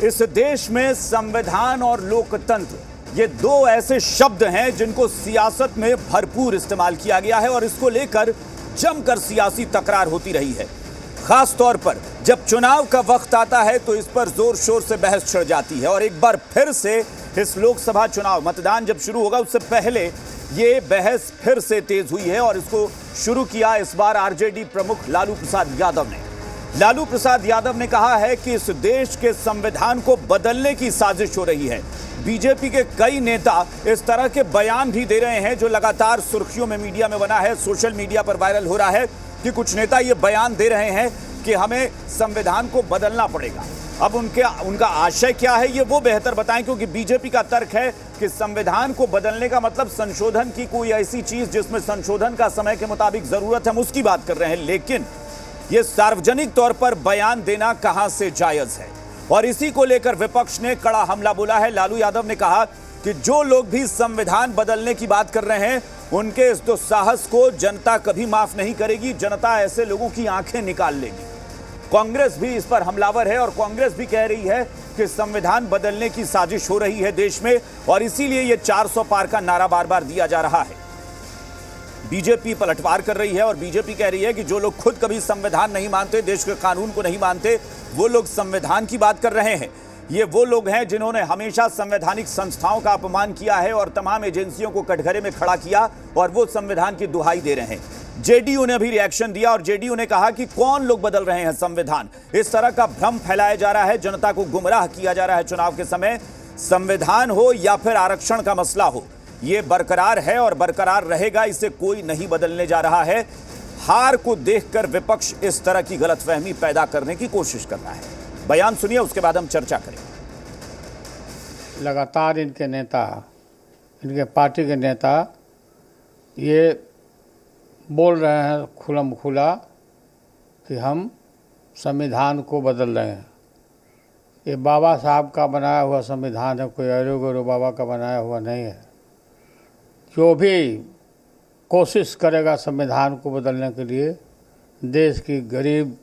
इस देश में संविधान और लोकतंत्र ये दो ऐसे शब्द हैं जिनको सियासत में भरपूर इस्तेमाल किया गया है और इसको लेकर जमकर सियासी तकरार होती रही है। खास तौर पर जब चुनाव का वक्त आता है तो इस पर जोर शोर से बहस छिड़ जाती है और एक बार फिर से इस लोकसभा चुनाव मतदान जब शुरू होगा उससे पहले ये बहस फिर से तेज हुई है और इसको शुरू किया इस बार आरजेडी प्रमुख लालू प्रसाद यादव ने। लालू प्रसाद यादव ने कहा है कि इस देश के संविधान को बदलने की साजिश हो रही है। बीजेपी के कई नेता इस तरह के बयान भी दे रहे हैं जो लगातार सुर्खियों में मीडिया में बना है, सोशल मीडिया पर वायरल हो रहा है कि कुछ नेता ये बयान दे रहे हैं कि हमें संविधान को बदलना पड़ेगा। अब उनका आशय क्या है ये वो बेहतर बताएं, क्योंकि बीजेपी का तर्क है कि संविधान को बदलने का मतलब संशोधन की कोई ऐसी चीज जिसमें संशोधन का समय के मुताबिक जरूरत है, हम उसकी बात कर रहे हैं। लेकिन ये सार्वजनिक तौर पर बयान देना कहां से जायज है और इसी को लेकर विपक्ष ने कड़ा हमला बोला है। लालू यादव ने कहा कि जो लोग भी संविधान बदलने की बात कर रहे हैं उनके इस दुस्साहस को जनता कभी माफ नहीं करेगी, जनता ऐसे लोगों की आंखें निकाल लेगी। कांग्रेस भी इस पर हमलावर है और कांग्रेस भी कह रही है कि संविधान बदलने की साजिश हो रही है देश में और इसीलिए यह 400 पार का नारा बार बार दिया जा रहा है। बीजेपी पलटवार कर रही है और बीजेपी कह रही है कि जो लोग खुद कभी संविधान नहीं मानते, देश के कानून को नहीं मानते, वो लोग संविधान की बात कर रहे हैं। ये वो लोग हैं जिन्होंने हमेशा संवैधानिक संस्थाओं का अपमान किया है और तमाम एजेंसियों को कटघरे में खड़ा किया और वो संविधान की दुहाई दे रहे हैं। जेडीयू ने भी रिएक्शन दिया और जेडीयू ने कहा कि कौन लोग बदल रहे हैं संविधान, इस तरह का भ्रम फैलाया जा रहा है, जनता को गुमराह किया जा रहा है चुनाव के समय। संविधान हो या फिर आरक्षण का मसला हो, ये बरकरार है और बरकरार रहेगा, इसे कोई नहीं बदलने जा रहा है। हार को देखकर विपक्ष इस तरह की गलतफहमी पैदा करने की कोशिश कर रहा है। बयान सुनिए, उसके बाद हम चर्चा करेंगे। लगातार इनके नेता, इनके पार्टी के नेता ये बोल रहे हैं खुलम खुला कि हम संविधान को बदल रहे हैं। ये बाबा साहब का बनाया हुआ संविधान है, कोई अरो गरो बाबा का बनाया हुआ नहीं है। जो भी कोशिश करेगा संविधान को बदलने के लिए, देश की गरीब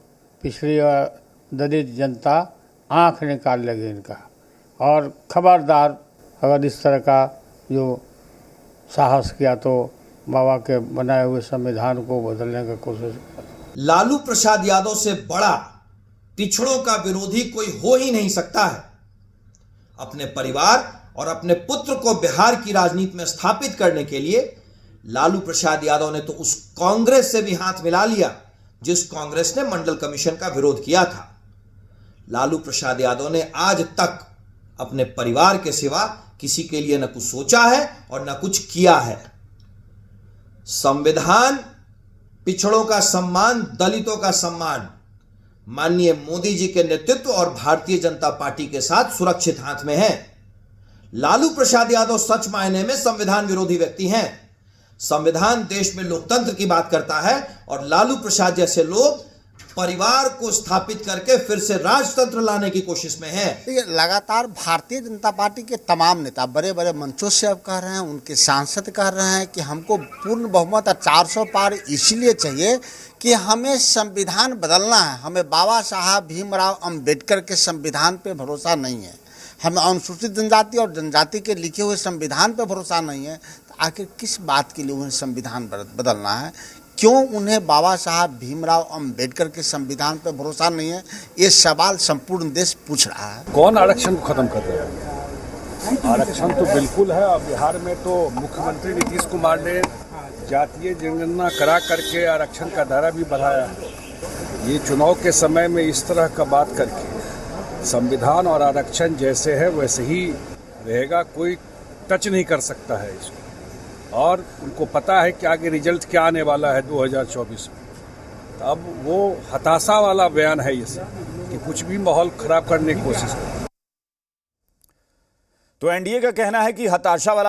पिछड़ी और दलित जनता आंख निकाल लेगी इनका। और खबरदार अगर इस तरह का जो साहस किया तो बाबा के बनाए हुए संविधान को बदलने की कोशिश। लालू प्रसाद यादव से बड़ा पिछड़ों का विरोधी कोई हो ही नहीं सकता है। अपने परिवार और अपने पुत्र को बिहार की राजनीति में स्थापित करने के लिए लालू प्रसाद यादव ने तो उस कांग्रेस से भी हाथ मिला लिया जिस कांग्रेस ने मंडल कमीशन का विरोध किया था। लालू प्रसाद यादव ने आज तक अपने परिवार के सिवा किसी के लिए न कुछ सोचा है और न कुछ किया है। संविधान, पिछड़ों का सम्मान, दलितों का सम्मान माननीय मोदी जी के नेतृत्व और भारतीय जनता पार्टी के साथ सुरक्षित हाथ में है। लालू प्रसाद यादव सच मायने में संविधान विरोधी व्यक्ति हैं। संविधान देश में लोकतंत्र की बात करता है और लालू प्रसाद जैसे लोग परिवार को स्थापित करके फिर से राजतंत्र लाने की कोशिश में हैं। देखिए, लगातार भारतीय जनता पार्टी के तमाम नेता बड़े बड़े मंचों से अब कह रहे हैं, उनके सांसद कह रहे हैं कि हमको पूर्ण बहुमत 400 पार इसलिए चाहिए कि हमें संविधान बदलना है। हमें बाबा साहब भीमराव अंबेडकर के संविधान पे भरोसा नहीं है, हमें अनुसूचित जनजाति और जनजाति के लिखे हुए संविधान पे भरोसा नहीं है। तो आखिर किस बात के लिए उन्हें संविधान बदलना है? क्यों उन्हें बाबा साहब भीमराव अंबेडकर के संविधान पे भरोसा नहीं है? ये सवाल संपूर्ण देश पूछ रहा है। कौन आरक्षण को खत्म कर रहा है? आरक्षण तो बिल्कुल है। और बिहार में तो मुख्यमंत्री नीतीश कुमार ने जातीय जनगणना करा करके आरक्षण का दायरा भी बढ़ाया है। ये चुनाव के समय में इस तरह का बात करके संविधान और आरक्षण जैसे है वैसे ही रहेगा, कोई टच नहीं कर सकता है इसको। और उनको पता है कि आगे रिजल्ट क्या आने वाला है 2024 में। अब वो हताशा वाला बयान है ये सब कि कुछ भी माहौल खराब करने की कोशिश है। तो एनडीए का कहना है कि हताशा वाला